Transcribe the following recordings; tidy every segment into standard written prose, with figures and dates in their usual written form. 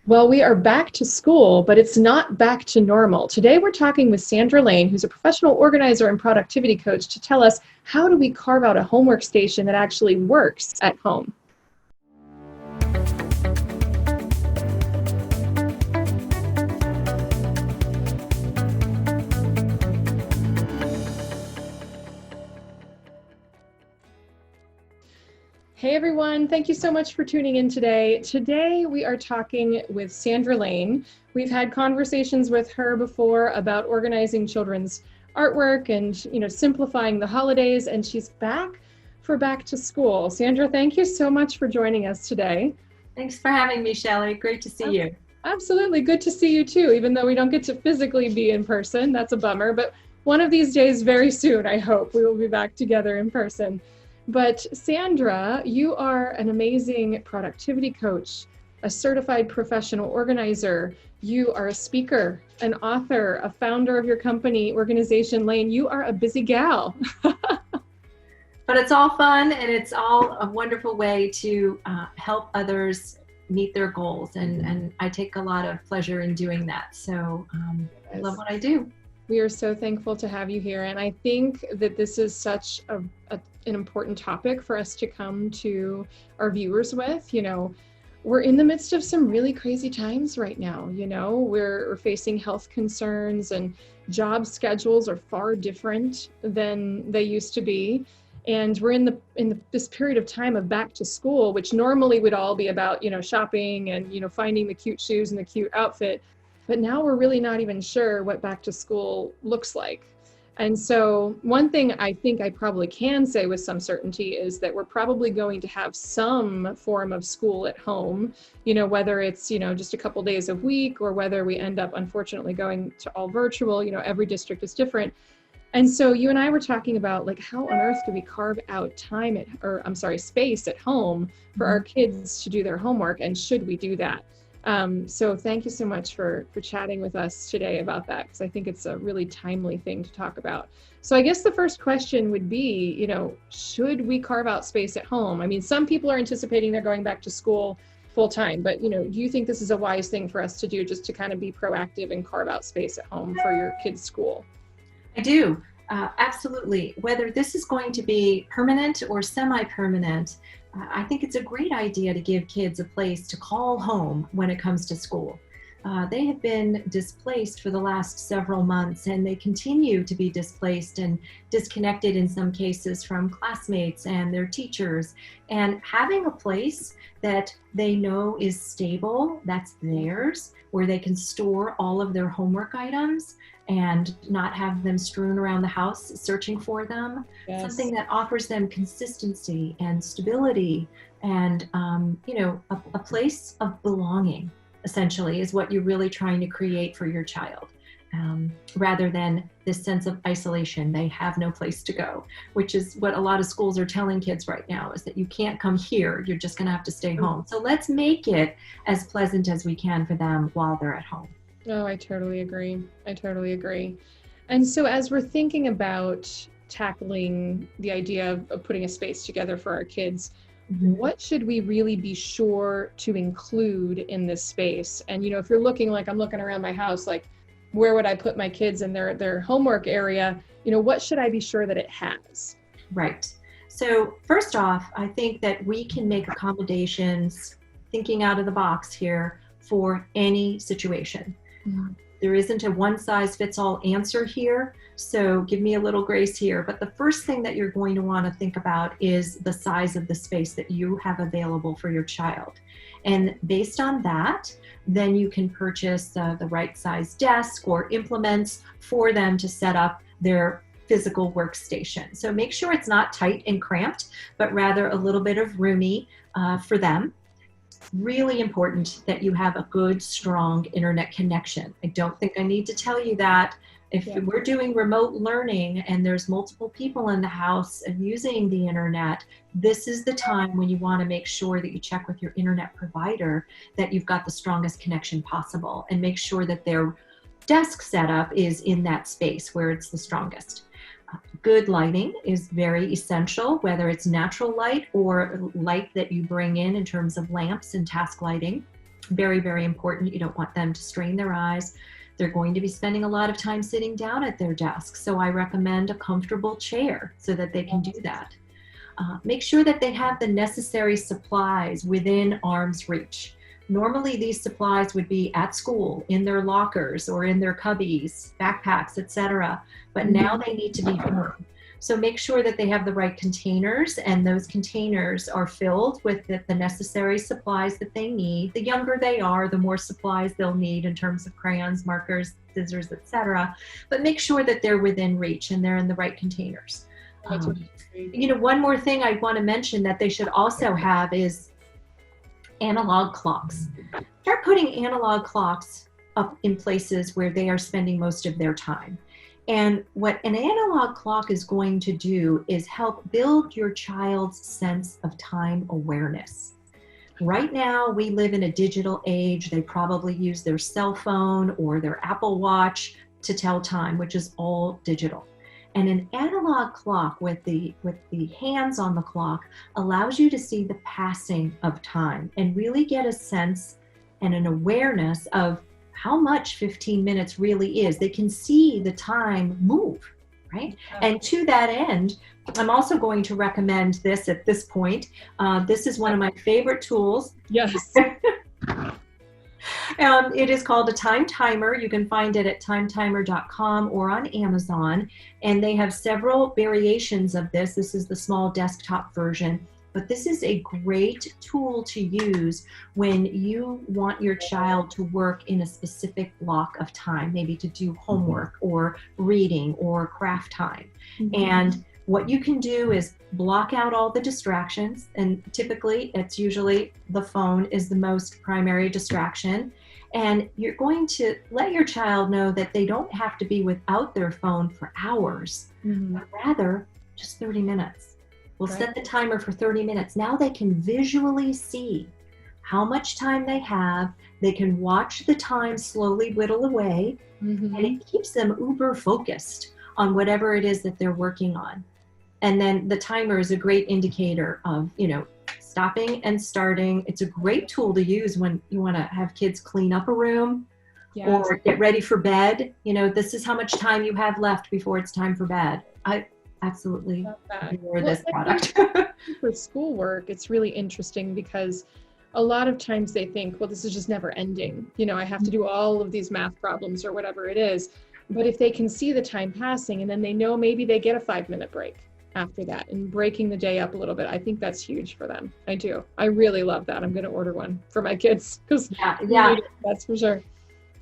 Well, we are back to school, but it's not back to normal. Today, we're talking with Sandra Lane, who's a professional organizer and productivity coach, to tell us how do we carve out a homework station that actually works at home. Hey everyone, thank you so much for tuning in today. Today we are talking with Sandra Lane. We've had conversations with her before about organizing children's artwork and simplifying the holidays, and she's back for back to school. Sandra, thank you so much for joining us today. Thanks for having me, Shelley. Great to see you. Absolutely, good to see you too, even though we don't get to physically be in person. That's a bummer, but one of these days very soon, I hope, we will be back together in person. But Sandra, you are an amazing productivity coach, a certified professional organizer. You are a speaker, an author, a founder of your company, Organization Lane. You are a busy gal. But it's all fun, and it's all a wonderful way to help others meet their goals. And I take a lot of pleasure in doing that. So I love what I do. We are so thankful to have you here. And I think that this is such an important topic for us to come to our viewers with. We're in the midst of some really crazy times right now. We're facing health concerns, and job schedules are far different than they used to be. And we're in this period of time of back to school, which normally would all be about, shopping and, finding the cute shoes and the cute outfit. But now we're really not even sure what back to school looks like. And so one thing I think I probably can say with some certainty is that we're probably going to have some form of school at home, whether it's, just a couple days a week, or whether we end up, unfortunately, going to all virtual. Every district is different. And so you and I were talking about, how on earth do we carve out space at home for our kids to do their homework, and should we do that? So thank you so much for chatting with us today about that, because I think it's a really timely thing to talk about. So I guess the first question would be, should we carve out space at home? I mean, some people are anticipating they're going back to school full time, but do you think this is a wise thing for us to do, just to kind of be proactive and carve out space at home for your kids' school? I do. Absolutely. Whether this is going to be permanent or semi-permanent, I think it's a great idea to give kids a place to call home when it comes to school. They have been displaced for the last several months, and they continue to be displaced and disconnected in some cases from classmates and their teachers. And having a place that they know is stable, that's theirs, where they can store all of their homework items and not have them strewn around the house searching for them. Yes. Something that offers them consistency and stability and, a place of belonging, essentially, is what you're really trying to create for your child. Rather than this sense of isolation. They have no place to go, which is what a lot of schools are telling kids right now, is that you can't come here, you're just gonna have to stay home. So let's make it as pleasant as we can for them while they're at home. Oh, I totally agree. And so as we're thinking about tackling the idea of putting a space together for our kids, what should we really be sure to include in this space? And, if you're looking, I'm looking around my house, where would I put my kids in their homework area? What should I be sure that it has? Right. So first off, I think that we can make accommodations, thinking out of the box here, for any situation. There isn't a one-size-fits-all answer here, so give me a little grace here. But the first thing that you're going to want to think about is the size of the space that you have available for your child. And based on that, then you can purchase the right size desk or implements for them to set up their physical workstation. So make sure it's not tight and cramped, but rather a little bit of roomy for them. Really important that you have a good, strong internet connection. I don't think I need to tell you that. If we're doing remote learning and there's multiple people in the house and using the internet, this is the time when you want to make sure that you check with your internet provider that you've got the strongest connection possible, and make sure that their desk setup is in that space where it's the strongest. Good lighting is very essential, whether it's natural light or light that you bring in terms of lamps and task lighting. Very, very important. You don't want them to strain their eyes. They're going to be spending a lot of time sitting down at their desk. So I recommend a comfortable chair so that they can do that. Make sure that they have the necessary supplies within arm's reach. Normally these supplies would be at school, in their lockers or in their cubbies, backpacks, etc. But now they need to be home. So make sure that they have the right containers, and those containers are filled with the necessary supplies that they need. The younger they are, the more supplies they'll need in terms of crayons, markers, scissors, etc. But make sure that they're within reach and they're in the right containers. One more thing I want to mention that they should also have is analog clocks. Start putting analog clocks up in places where they are spending most of their time. And what an analog clock is going to do is help build your child's sense of time awareness. Right now, we live in a digital age. They probably use their cell phone or their Apple Watch to tell time, which is all digital. And an analog clock with the hands on the clock allows you to see the passing of time and really get a sense and an awareness of how much 15 minutes really is. They can see the time move, right? And to that end, I'm also going to recommend this at this point. This is one of my favorite tools. Yes. It is called a time timer. You can find it at timetimer.com or on Amazon. And they have several variations of this. This is the small desktop version. But this is a great tool to use when you want your child to work in a specific block of time, maybe to do homework or reading or craft time. And what you can do is block out all the distractions. And typically, it's usually the phone is the most primary distraction. And you're going to let your child know that they don't have to be without their phone for hours, but rather just 30 minutes. We'll set the timer for 30 minutes. Now they can visually see how much time they have. They can watch the time slowly whittle away, and it keeps them uber focused on whatever it is that they're working on. And then the timer is a great indicator of, stopping and starting. It's a great tool to use when you want to have kids clean up a room or get ready for bed. This is how much time you have left before it's time for bed. I absolutely adore this product. For schoolwork, it's really interesting because a lot of times they think, well, this is just never ending. I have to do all of these math problems or whatever it is. But if they can see the time passing and then they know maybe they get a 5-minute break after that and breaking the day up a little bit, I think that's huge for them. I do. I really love that. I'm going to order one for my kids because that's for sure.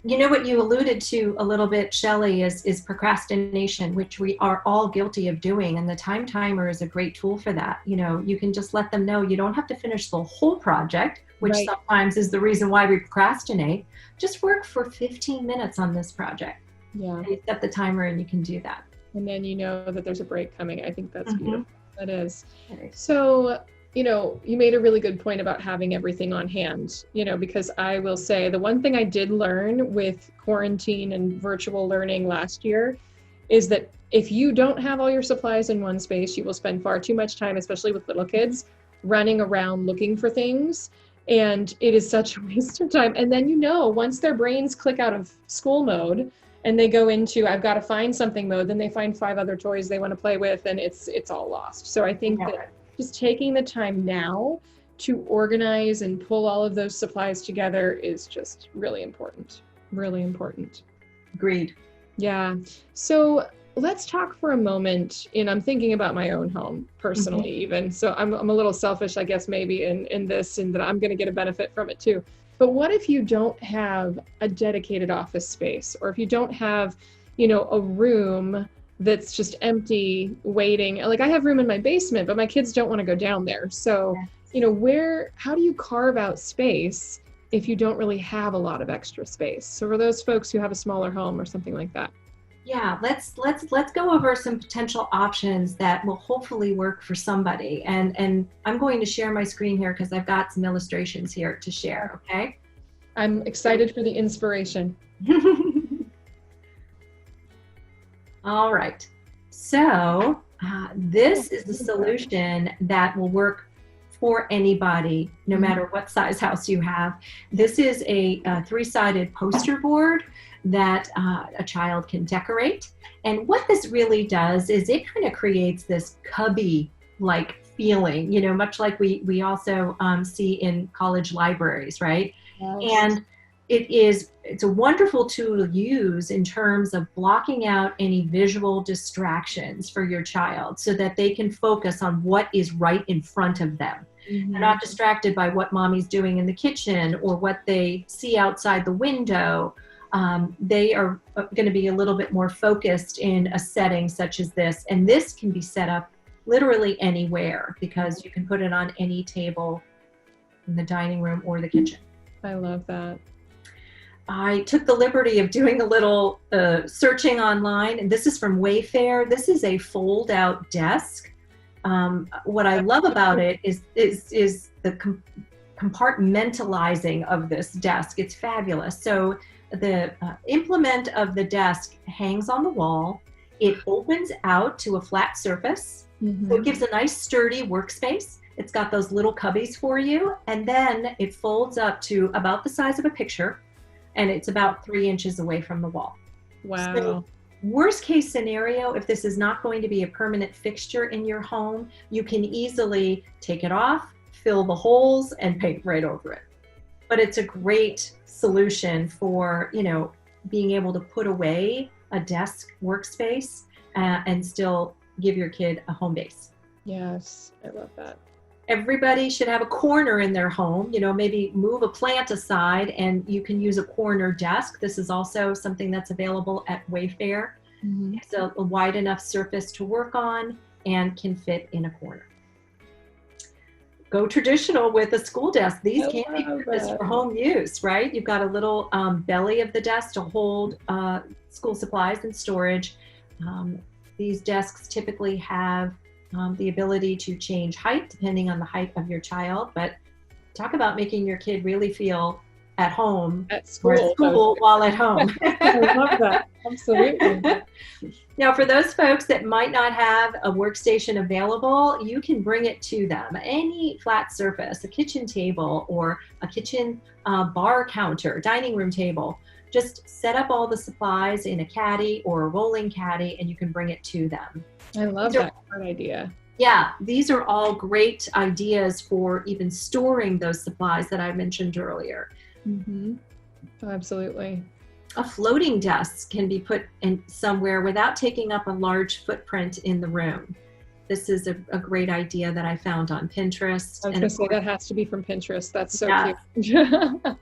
What you alluded to a little bit, Shelley, is procrastination, which we are all guilty of doing. And the time timer is a great tool for that. You can just let them know you don't have to finish the whole project, which sometimes is the reason why we procrastinate. Just work for 15 minutes on this project. Yeah. And you set the timer and you can do that. And then you know that there's a break coming. I think that's beautiful. That is. So, you made a really good point about having everything on hand, because I will say the one thing I did learn with quarantine and virtual learning last year is that if you don't have all your supplies in one space, you will spend far too much time, especially with little kids, running around looking for things. And it is such a waste of time. And then, once their brains click out of school mode and they go into, I've got to find something mode, then they find 5 other toys they want to play with, and it's all lost. So I think that just taking the time now to organize and pull all of those supplies together is just really important. Really important. Agreed. Yeah. So let's talk for a moment, and I'm thinking about my own home personally, even. So I'm a little selfish, I guess, maybe in this, and that I'm going to get a benefit from it too. But what if you don't have a dedicated office space, or if you don't have, a room that's just empty waiting? Like, I have room in my basement, but my kids don't want to go down there. So, how do you carve out space if you don't really have a lot of extra space? So for those folks who have a smaller home or something like that. Yeah, let's go over some potential options that will hopefully work for somebody. And I'm going to share my screen here because I've got some illustrations here to share, okay? I'm excited for the inspiration. All right. So this is the solution that will work for anybody, no matter what size house you have. This is a 3-sided poster board that a child can decorate. And what this really does is it kind of creates this cubby-like feeling, you know, much like we also see in college libraries, right? Yes. And it's a wonderful tool to use in terms of blocking out any visual distractions for your child so that they can focus on what is right in front of them. They're not distracted by what mommy's doing in the kitchen or what they see outside the window. They are going to be a little bit more focused in a setting such as this. And this can be set up literally anywhere because you can put it on any table in the dining room or the kitchen. I love that. I took the liberty of doing a little searching online, and this is from Wayfair. This is a fold-out desk. What I love about it is the compartmentalizing of this desk. It's fabulous. So the implement of the desk hangs on the wall. It opens out to a flat surface. So it gives a nice sturdy workspace. It's got those little cubbies for you, and then it folds up to about the size of a picture. And it's about 3 inches away from the wall. Wow. So, worst case scenario, if this is not going to be a permanent fixture in your home, you can easily take it off, fill the holes, and paint right over it. But it's a great solution for, you know, being able to put away a desk workspace and still give your kid a home base. Yes, I love that. Everybody should have a corner in their home, you know, maybe move a plant aside and you can use a corner desk. This is also something that's available at Wayfair. It's a wide enough surface to work on and can fit in a corner. Go traditional with a school desk. These can be purposed for home use, right? You've got a little belly of the desk to hold school supplies and storage. These desks typically have the ability to change height depending on the height of your child, but talk about making your kid really feel at home at school while at home. I love that. Absolutely. Now, for those folks that might not have a workstation available, you can bring it to them. Any flat surface, a kitchen table or a kitchen bar counter, dining room table. Just set up all the supplies in a caddy or a rolling caddy and you can bring it to them. I love that great idea. Yeah, these are all great ideas for even storing those supplies that I mentioned earlier. Oh, absolutely. A floating desk can be put in somewhere without taking up a large footprint in the room. This is a great idea that I found on Pinterest. I was going to say that has to be from Pinterest. That's so cute.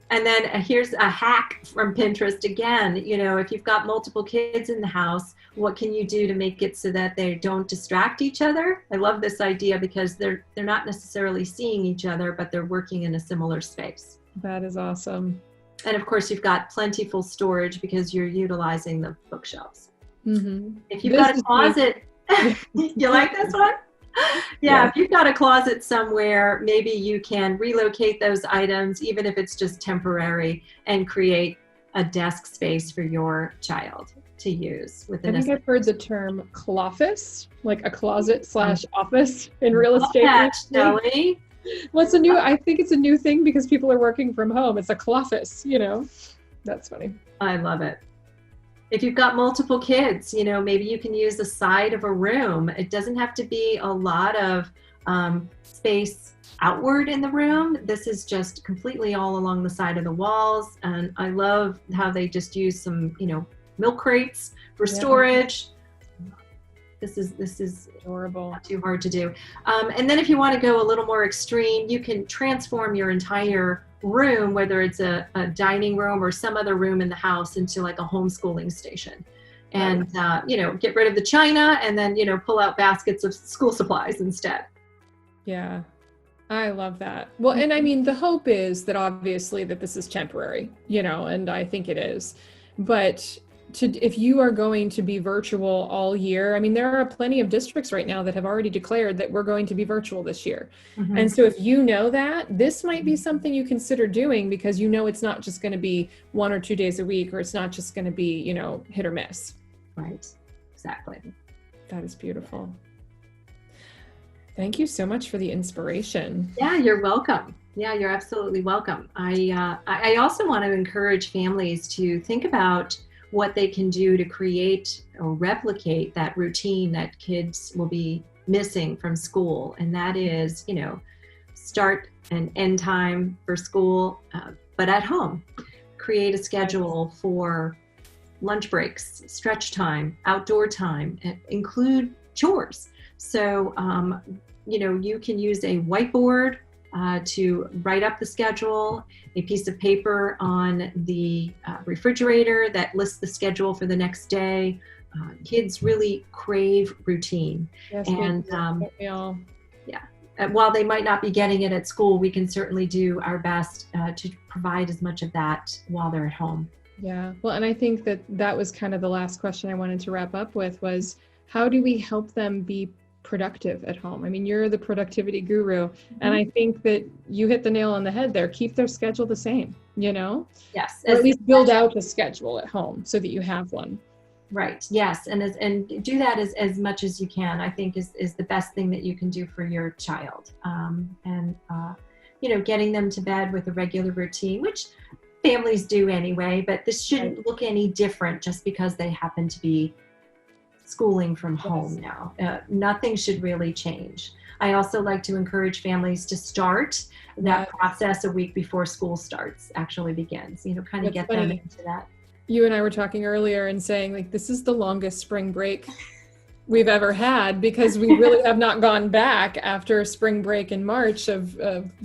And then here's a hack from Pinterest again. You know, if you've got multiple kids in the house, what can you do to make it so that they don't distract each other? I love this idea because they're not necessarily seeing each other, but they're working in a similar space. That is awesome. And of course, you've got plentiful storage because you're utilizing the bookshelves. If you've got a closet, you like this one? Yeah, if you've got a closet somewhere, maybe you can relocate those items, even if it's just temporary, and create a desk space for your child to use. I think I've heard the term cloffice, like a closet / office in real estate. Shelley. What's a new? I think it's a new thing because people are working from home. It's a cloffice, you know. That's funny. I love it. If you've got multiple kids, you know, maybe you can use the side of a room. It doesn't have to be a lot of space outward in the room. This is just completely all along the side of the walls. And I love how they just use some, you know, milk crates for storage. This is adorable. Not too hard to do. And then if you want to go a little more extreme, you can transform your entire room, whether it's a dining room or some other room in the house, into like a homeschooling station. And, you know, get rid of the china and then, you know, pull out baskets of school supplies instead. Yeah, I love that. Well, and I mean, the hope is that obviously that this is temporary, you know, and I think it is. But if you are going to be virtual all year, I mean, there are plenty of districts right now that have already declared that we're going to be virtual this year. And so if you know that, this might be something you consider doing because you know it's not just going to be 1 or 2 days a week, or it's not just going to be, you know, hit or miss. Right. Exactly. That is beautiful. Thank you so much for the inspiration. Yeah, you're welcome. Yeah, you're absolutely welcome. I also want to encourage families to think about what they can do to create or replicate that routine that kids will be missing from school. And that is, start and end time for school, but at home. Create a schedule for lunch breaks, stretch time, outdoor time, include chores. So, you can use a whiteboard to write up the schedule, a piece of paper on the refrigerator that lists the schedule for the next day. Kids really crave routine. Yes, and we all. While they might not be getting it at school, we can certainly do our best to provide as much of that while they're at home. Yeah. Well, and I think that was kind of the last question I wanted to wrap up with was, how do we help them be productive at home? I mean, you're the productivity guru, and I think that you hit the nail on the head there. Keep their schedule the same, Yes. Or at least build out a schedule at home so that you have one. Right. Yes. And do that as much as you can, I think is the best thing that you can do for your child. Getting them to bed with a regular routine, which families do anyway, but this shouldn't look any different just because they happen to be schooling from home now. Nothing should really change. I also like to encourage families to start that process a week before school actually begins, kind of get them into that. You and I were talking earlier and saying, like, this is the longest spring break we've ever had because we really have not gone back after spring break in March of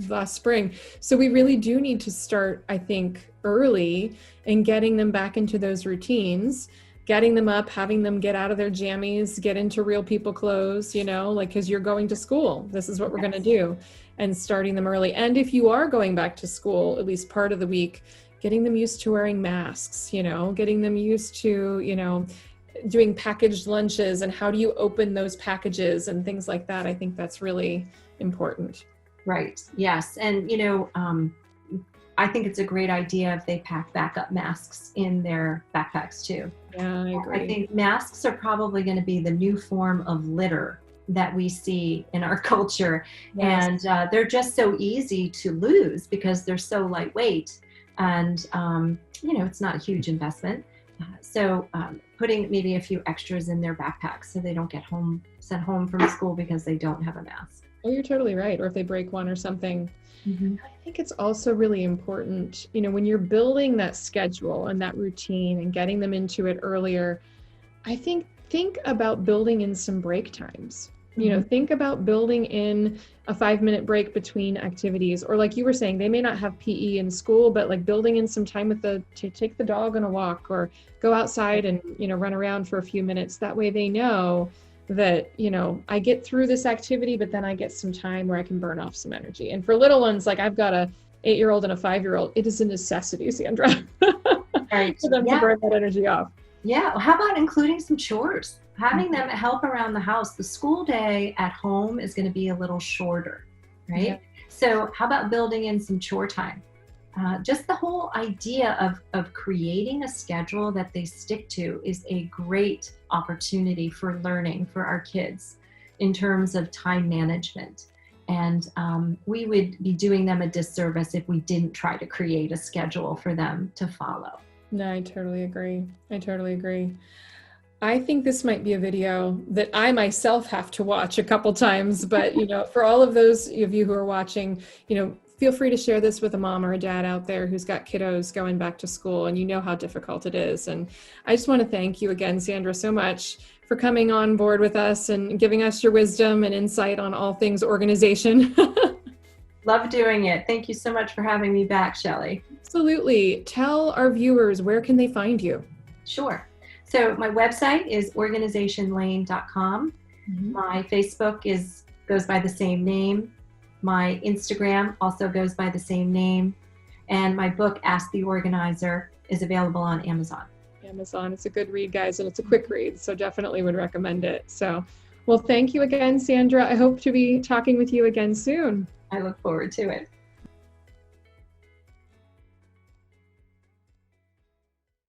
last spring. So we really do need to start, I think, early in getting them back into those routines, getting them up, having them get out of their jammies, get into real people clothes, because you're going to school. This is what we're going to do, and starting them early. And if you are going back to school, at least part of the week, getting them used to wearing masks, getting them used to, doing packaged lunches and how do you open those packages and things like that. I think that's really important. Right. Yes. And, I think it's a great idea if they pack backup masks in their backpacks too. Yeah, I agree. I think masks are probably going to be the new form of litter that we see in our culture. Yes. And they're just so easy to lose because they're so lightweight. And, it's not a huge investment. So putting maybe a few extras in their backpacks so they don't get sent home from school because they don't have a mask. Oh, you're totally right. Or if they break one or something. Mm-hmm. I think it's also really important, when you're building that schedule and that routine and getting them into it earlier, I think about building in some break times. Think about building in a 5-minute break between activities, or like you were saying, they may not have PE in school, but like building in some time to take the dog on a walk or go outside and, run around for a few minutes. That way they know that, I get through this activity, but then I get some time where I can burn off some energy. And for little ones, like I've got a 8-year-old and a 5-year-old, it is a necessity, Sandra, right. for them to burn that energy off. Yeah. Well, how about including some chores? Having them help around the house. The school day at home is going to be a little shorter, right? Yeah. So how about building in some chore time? Just the whole idea of creating a schedule that they stick to is a great opportunity for learning for our kids in terms of time management. And we would be doing them a disservice if we didn't try to create a schedule for them to follow. No, I totally agree. I think this might be a video that I myself have to watch a couple times, but for all of those of you who are watching, feel free to share this with a mom or a dad out there who's got kiddos going back to school and how difficult it is. And I just want to thank you again, Sandra, so much for coming on board with us and giving us your wisdom and insight on all things organization. Love doing it. Thank you so much for having me back, Shelley. Absolutely. Tell our viewers, where can they find you? Sure. So my website is organizationlane.com. Mm-hmm. My Facebook goes by the same name. My Instagram also goes by the same name. And my book, Ask the Organizer, is available on Amazon. It's a good read, guys, and it's a quick read, so definitely would recommend it. So, well, thank you again, Sandra. I hope to be talking with you again soon. I look forward to it.